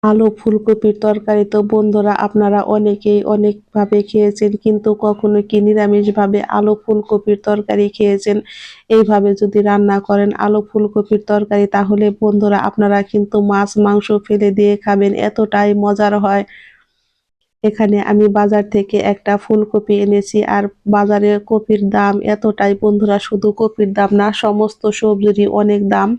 আলু ফুলকপির তরকারি তো বন্ধুরা আপনারা অনেকেই অনেকভাবে খেয়েছেন, কিন্তু কখনো কি নিরামিষভাবে আলু ফুলকপির তরকারি খেয়েছেন? এইভাবে যদি রান্না করেন আলু ফুলকপির তরকারি, তাহলে বন্ধুরা আপনারা কিন্তু মাছ মাংস ফেলে দিয়ে খাবেন, এতটাই মজার হয়। এখানে আমি বাজার থেকে একটা ফুলকপি এনেছি, আর বাজারে কপির দাম এতটাই বন্ধুরা, শুধু কপির দাম না, সমস্ত সবজিরই অনেক দাম।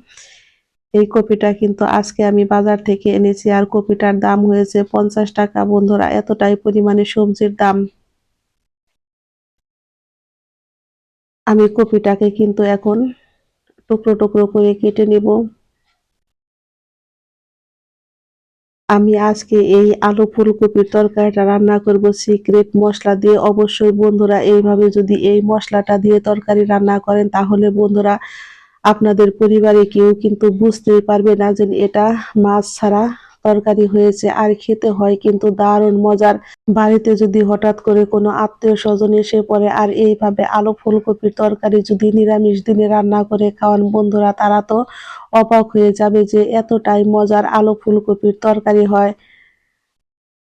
এই কপিটা কিন্তু আজকে আমি বাজার থেকে এনেছি, আর কপিটার দাম হয়েছে 50 টাকা বন্ধুরা, এতটাই পরিমাণে সবজির দাম। আমি কপিটাকে কিন্তু এখন টুকরো টুকরো করে কেটে নিব। আমি আজকে এই আলু ফুলকপির তরকারিটা রান্না করব সিক্রেট মশলা দিয়ে। অবশ্যই বন্ধুরা এইভাবে যদি এই মশলাটা দিয়ে তরকারি রান্না করেন, তাহলে বন্ধুরা আপনাদের পরিবারে কেউ কিন্তু বুঝতেই পারবে না যে এটা মাছ ছাড়া তরকারি হয়েছে, আর খেতে হয় কিন্তু দারুণ মজার। বাড়িতে যদি হঠাৎ করে কোনো আত্মীয় স্বজন এসে পড়ে আর এইভাবে আলু ফুলকপির তরকারি যদি নিরামিষ দিনে রান্না করে খাওয়ান বন্ধুরা, তারা তো অবাক হয়ে যাবে যে এতটাই মজার আলু ফুলকপির তরকারি হয়।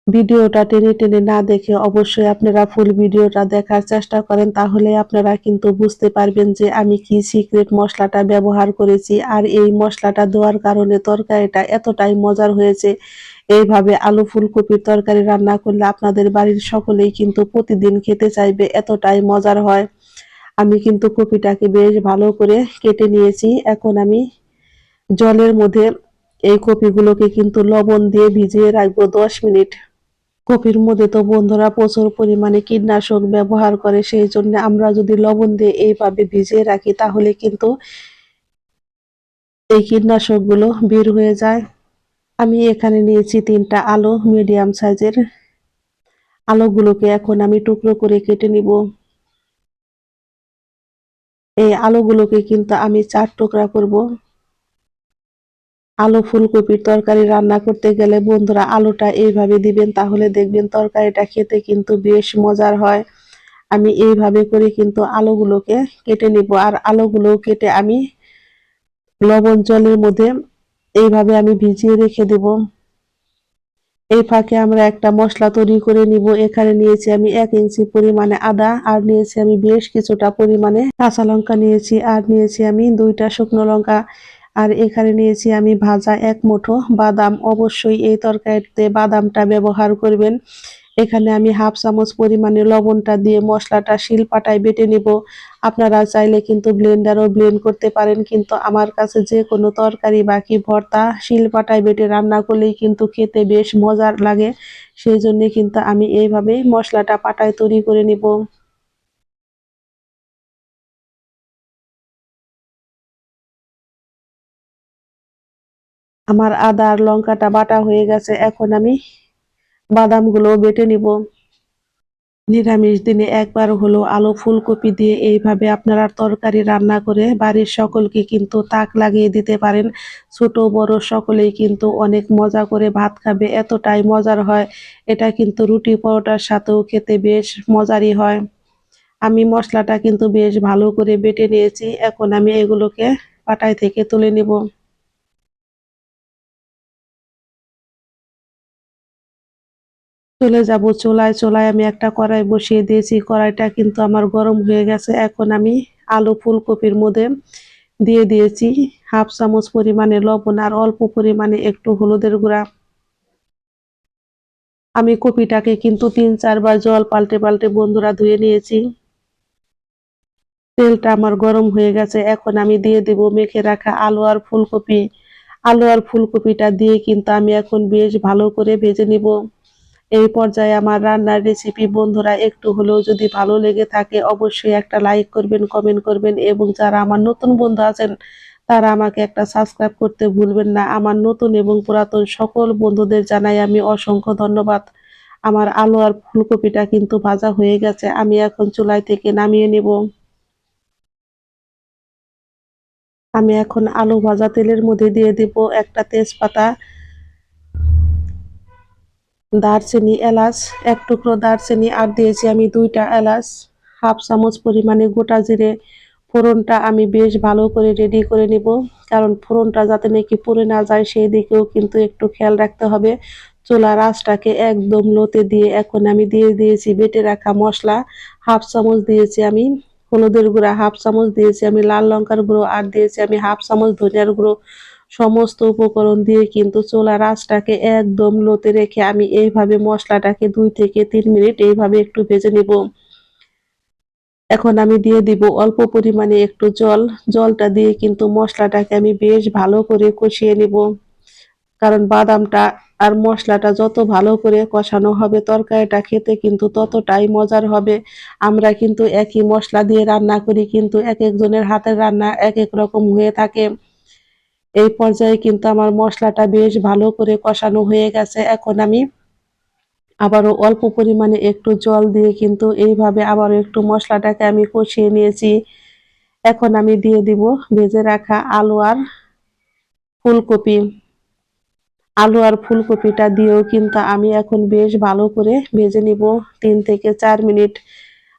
ভিডিওটা টেনে টেনে না দেখে অবশ্যই আপনারা ফুল ভিডিওটা দেখার চেষ্টা করেন, তাহলে আপনারা কিন্তু বুঝতে পারবেন যে আমি কি সিক্রেট মশলাটা ব্যবহার করেছি, আর এই মশলাটা দেওয়ার কারণে তরকারিটা এতটাই মজার হয়েছে। এইভাবে আলু ফুলকপির তরকারি রান্না করলে আপনাদের বাড়ির সকলেই কিন্তু প্রতিদিন খেতে চাইবে, এতটাই মজার হয়। আমি কিন্তু কপিটাকে বেশ ভালো করে কেটে নিয়েছি। এখন আমি জলের মধ্যে এই কপিগুলোকে কিন্তু লবণ দিয়ে ভিজিয়ে রাখবো 10 মিনিট। কপির মধ্যে তো বন্ধুরা প্রচুর পরিমাণে কীটনাশক ব্যবহার করে, সেই জন্য আমরা যদি লবণ দিয়ে এইভাবে ভিজিয়ে রাখি, তাহলে কিন্তু এই কীটনাশকগুলো বের হয়ে যায়। আমি এখানে নিয়েছি 3টা আলু মিডিয়াম সাইজের। আলুগুলোকে এখন আমি টুকরো করে কেটে নিব। এই আলুগুলোকে কিন্তু আমি 4 টুকরা করব। আলু ফুলকপির তরকারি রান্না করতে গেলে বন্ধুরা আলুটা এইভাবে দিবেন, তাহলে দেখবেন তরকারিটা খেতে কিন্তু বেশ মজার হয়। আমি এইভাবে করে কিন্তু আলুগুলোকে কেটে নিব, আর আলুগুলো কেটে আমি লবণ জলের মধ্যে এইভাবে আমি ভিজিয়ে রেখে দেব। এই ফাঁকে আমরা একটা মশলা তৈরি করে নিব। এখানে নিয়েছি আমি 1 ইঞ্চি পরিমাণে আদা, আর নিয়েছি আমি বেশ কিছুটা পরিমাণে কাঁচা লঙ্কা নিয়েছি, আর নিয়েছি আমি 2টা শুকনো লঙ্কা, আর এখানে নিয়েছি আমি ভাজা 1 মুঠো বাদাম। অবশ্যই এই তরকারিতে বাদামটা ব্যবহার করবেন। এখানে আমি হাফ চামচ পরিমাণে লবণটা দিয়ে মশলাটা শিলপাটায় বেটে নিব। আপনারা চাইলে কিন্তু ব্লেন্ডারও ব্লেন্ড করতে পারেন, কিন্তু আমার কাছে যে কোনো তরকারি বাকি ভর্তা শিলপাটায় বেটে রান্না করলেই কিন্তু খেতে বেশ মজার লাগে। সেই জন্য কিন্তু আমি এইভাবেই মশলাটা পাটায় তৈরি করে নিব। আমার আদা আর লঙ্কাটা বাটা হয়ে গেছে, এখন আমি বাদামগুলো বেটে নিব। নিরামিষ দিনে একবার হলো আলু ফুলকপি দিয়ে এইভাবে আপনারা তরকারি রান্না করে বাড়ির সকলকে কিন্তু তাক লাগিয়ে দিতে পারেন। ছোট বড় সকলেই কিন্তু অনেক মজা করে ভাত খাবে, এতটাই মজার হয়। এটা কিন্তু রুটি পরোটার সাথেও খেতে বেশ মজারই হয়। আমি মশলাটা কিন্তু বেশ ভালো করে বেটে নিয়েছি, এখন আমি এগুলোকে পাটায় থেকে তুলে নিব। চলে যাব চুলায়। চুলায় আমি একটা কড়াই বসিয়ে দিয়েছি, কড়াইটা কিন্তু আমার গরম হয়ে গেছে। এখন আমি আলু ফুলকপির মধ্যে দিয়ে দিয়েছি হাফ চামচ পরিমাণে লবণ, আর অল্প পরিমাণে একটু হলুদের গুঁড়া। আমি কপিটাকে কিন্তু 3-4 বার জল পাল্টে পাল্টে বন্ধুরা ধুয়ে নিয়েছি। তেলটা আমার গরম হয়ে গেছে, এখন আমি দিয়ে দিব মেখে রাখা আলু আর ফুলকপি। আলু আর ফুলকপিটা দিয়ে কিন্তু আমি এখন বেশ ভালো করে ভেজে নিব। এই পর্যায়ে আমার রান্নার রেসিপি বন্ধুরা একটু হলেও যদি ভালো লেগে থাকে, অবশ্যই একটা লাইক করবেন, কমেন্ট করবেন, এবং যারা আমার নতুন বন্ধু আছেন তারা আমাকে একটা সাবস্ক্রাইব করতে ভুলবেন না। আমার নতুন এবং পুরাতন সকল বন্ধুদের জানাই আমি অসংখ্য ধন্যবাদ। আমার আলু আর ফুলকপিটা কিন্তু ভাজা হয়ে গেছে, আমি এখন চুলাই থেকে নামিয়ে নেব। আমি এখন আলু ভাজা তেলের মধ্যে দিয়ে দিব একটা তেজপাতা, দারচিনি, এলাচ, 1 টুকরো দারচিনি, আর দিয়েছি আমি 2টা এলাচ, হাফ চামচ পরিমাণে গোটা জিরে ফোড়নটা আমি বেশ ভালো করে রেডি করে নিব, কারণ ফোড়নটা যাতে নাকি পুড়ে না যায় সেই দিকেও কিন্তু একটু খেয়াল রাখতে হবে। চুলার আঁচটাকে একদম লোতে দিয়ে এখন আমি দিয়ে দিয়েছি বেটে রাখা মশলা। হাফ চামচ দিয়েছি আমি হলুদের গুঁড়া, হাফ চামচ দিয়েছি আমি লাল লঙ্কার গুঁড়ো, আর দিয়েছি আমি হাফ চামচ ধনিয়ার গুঁড়ো। সমস্ত উপকরণ দিয়ে কিন্তু চুলার আঁচটাকে একদম লোতে রেখে আমি এইভাবে মশলাটাকে 2 থেকে 3 মিনিট এইভাবে একটু ভেজে নিব। এখন আমি দিয়ে দিব অল্প পরিমাণে একটু জল। জলটা দিয়ে কিন্তু মশলাটাকে আমি বেশ ভালো করে কষিয়ে নিব, কারণ বাদামটা আর মশলাটা যত ভালো করে কষানো হবে তরকারিটা খেতে কিন্তু ততটাই মজার হবে। আমরা কিন্তু একই মশলা দিয়ে রান্না করি, কিন্তু এক একজনের হাতের রান্না এক এক রকম হয়ে থাকে। এই পর্যায়ে কিন্তু আমার মশলাটা বেশ ভালো করে কষানো হয়ে গেছে। এখন আমি আবারও অল্প পরিমাণে একটু জল দিয়ে কিন্তু এইভাবে আবারও একটু মশলাটাকে আমি কষিয়ে নিয়েছি। এখন আমি দিয়ে দিব ভেজে রাখা ফুলকপি। আলু আর ফুলকপিটা দিয়েও কিন্তু আমি এখন বেশ ভালো করে ভেজে নিব 3 থেকে 4 মিনিট।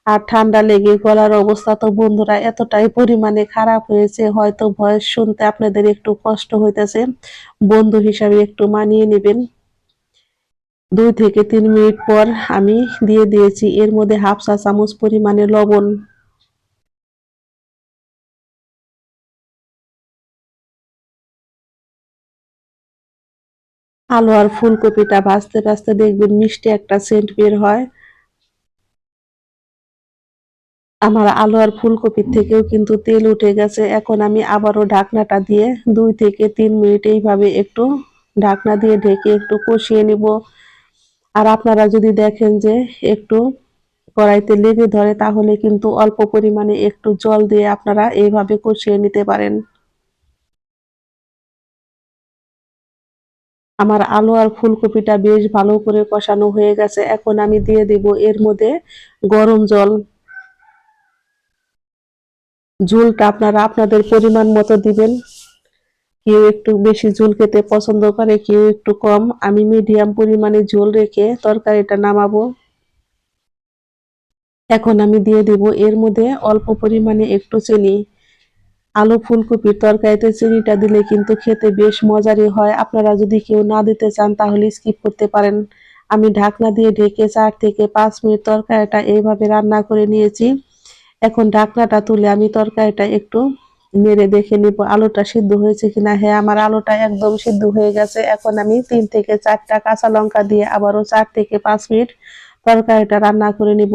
আর ঠান্ডা লেগে গলার অবস্থা তো বন্ধুরা এতটাই পরিমাণে খারাপ হয়েছে, হয়তো ভয়েস শুনতে আপনাদের একটু কষ্ট হইতেছে। বন্ধু হিসাবে একটু মানিয়ে নেবেন। 2 থেকে 3 মিনিট পর আমি দিয়ে দিয়েছি এর মধ্যে হাফ চা চামচ পরিমাণে লবণ। আলু আর ফুলকপিটা ভাজতে ভাজতে দেখবেন মিষ্টি একটা সেন্ট বের হয়। আমার আলু আর ফুলকপির থেকেও কিন্তু তেল উঠে গেছে। এখন আমি আবারও ঢাকনাটা দিয়ে 2 থেকে 3 মিনিট এইভাবে একটু ঢাকনা দিয়ে ঢেকে একটু কষিয়ে নিব। আর আপনারা যদি দেখেন যে একটু কড়াইতে লেগে ধরে তাহলে কিন্তু অল্প পরিমাণে একটু জল দিয়ে আপনারা এইভাবে কষিয়ে নিতে পারেন। আমার আলু আর ফুলকপিটা বেশ ভালো করে কষানো হয়ে গেছে। এখন আমি দিয়ে দিব এর মধ্যে গরম জল। ঝোলটা আপনারা আপনাদের পরিমাণ মতো দিবেন। কেউ একটু বেশি ঝোল খেতে পছন্দ করে, কেউ একটু কম। আমি মিডিয়াম পরিমাণে ঝোল রেখে তরকারিটা নামাবো। এখন আমি দিয়ে দিব এর মধ্যে অল্প পরিমাণে একটু চিনি। আলু ফুলকপির তরকারিতে চিনিটা দিলে কিন্তু খেতে বেশ মজারই হয়। আপনারা যদি কেউ না দিতে চান তাহলে স্কিপ করতে পারেন। আমি ঢাকনা দিয়ে ঢেকে 4 থেকে 5 মিনিট তরকারিটা এইভাবে রান্না করে নিয়েছি। এখন ঢাকনাটা তুলে আমি তরকারিটা একটু নেড়ে দেখে নিব আলুটা সিদ্ধ হয়েছে কিনা। হ্যাঁ, আমার আলুটা একদম সিদ্ধ হয়ে গেছে। এখন আমি 3 থেকে 4টা কাঁচা লঙ্কা দিয়ে আবারও 4 থেকে 5 মিনিট তরকারিটা রান্না করে নিব।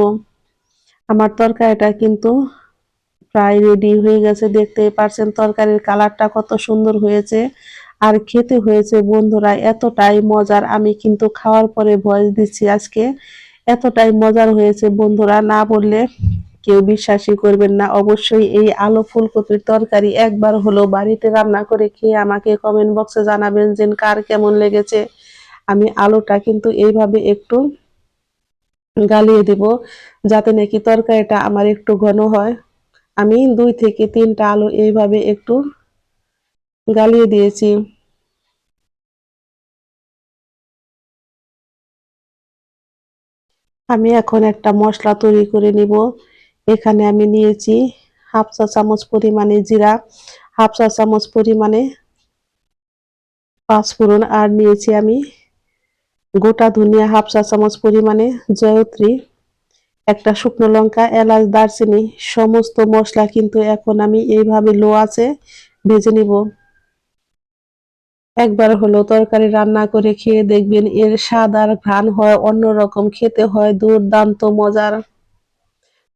আমার তরকারিটা কিন্তু প্রায় রেডি হয়ে গেছে, দেখতেই পারছেন তরকারির কালারটা কত সুন্দর হয়েছে। আর খেতে হয়েছে বন্ধুরা এতটাই মজার, আমি কিন্তু খাওয়ার পরে ভয়েস দিচ্ছি আজকে। এতটাই মজার হয়েছে বন্ধুরা, না বললে কেউ বিশ্বাসই করবেন না। অবশ্যই এই আলু ফুলকপির তরকারি একবার হলো বাড়িতে রান্না করে খেয়ে আমাকে কমেন্ট বক্সে জানাবেন যে কার কেমন লেগেছে। আমি আলুটা কিন্তু এইভাবে একটু গালিয়ে দিব যাতে নাকি তরকারিটা আমার একটু ঘন হয়। আমি 2 থেকে 3টা আলু এইভাবে একটু গালিয়ে দিয়েছি। আমি এখন একটা মশলা তৈরি করে নিব। এখানে আমি নিয়েছি হাফ চা চামচ পরিমাণে জিরা, হাফ চা চামচ পরিমাণে পাঁচফোড়ন, আর নিয়েছি আমি গোটা ধনিয়া হাফ চা চামচ পরিমাণে, জয়ত্রী, একটা শুকনো লঙ্কা, এলাচ, দারচিনি। সমস্ত মশলা কিন্তু এখন আমি এইভাবে লো আছে ভেজে নিব। একবার হলো তরকারি রান্না করে খেয়ে দেখবেন এর স্বাদ আর ঘ্রাণ হয় অন্যরকম, খেতে হয় দুর্দান্ত মজার।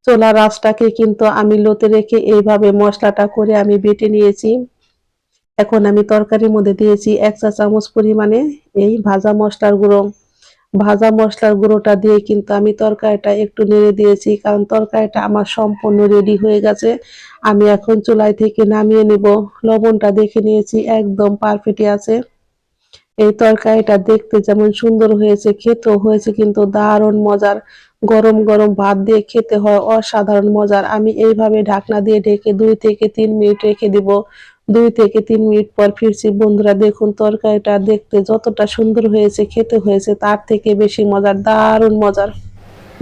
চুলার আঁচটাকে কিন্তু আমি লোতে রেখে এইভাবে মশলাটা করে আমি বেটে নিয়েছি। এখন আমি তরকারির মধ্যে দিয়েছি 1 চা চামচ পরিমাণে এই ভাজা মশলার গুঁড়ো। ভাজা মশলার গুঁড়োটা দিয়ে কিন্তু আমি তরকারিটা একটু নেড়ে দিয়েছি, কারণ তরকারিটা আমার সম্পূর্ণ রেডি হয়ে গেছে। আমি এখন চুলাই থেকে নামিয়ে নেব। লবণটা দেখে নিয়েছি একদম পারফেক্টই আছে। এই তরকারিটা দেখতে যেমন সুন্দর হয়েছে, খেতেও হয়েছে কিন্তু দারুণ মজার। গরম গরম ভাত দিয়ে খেতে হয় অসাধারণ মজার। আমি এইভাবে ঢাকনা দিয়ে ঢেকে 2 থেকে 3 মিনিট রেখে দিব। 2 থেকে 3 মিনিট পর ফিরছি বন্ধুরা, দেখুন তরকারিটা দেখতে যতটা সুন্দর হয়েছে খেতে হয়েছে তার থেকে বেশি মজার, দারুণ মজার।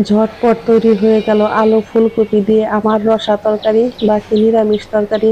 ঝটপট তৈরি হয়ে গেল আলু ফুলকপি দিয়ে আমার রসা তরকারি বা কি নিরামিষ তরকারি।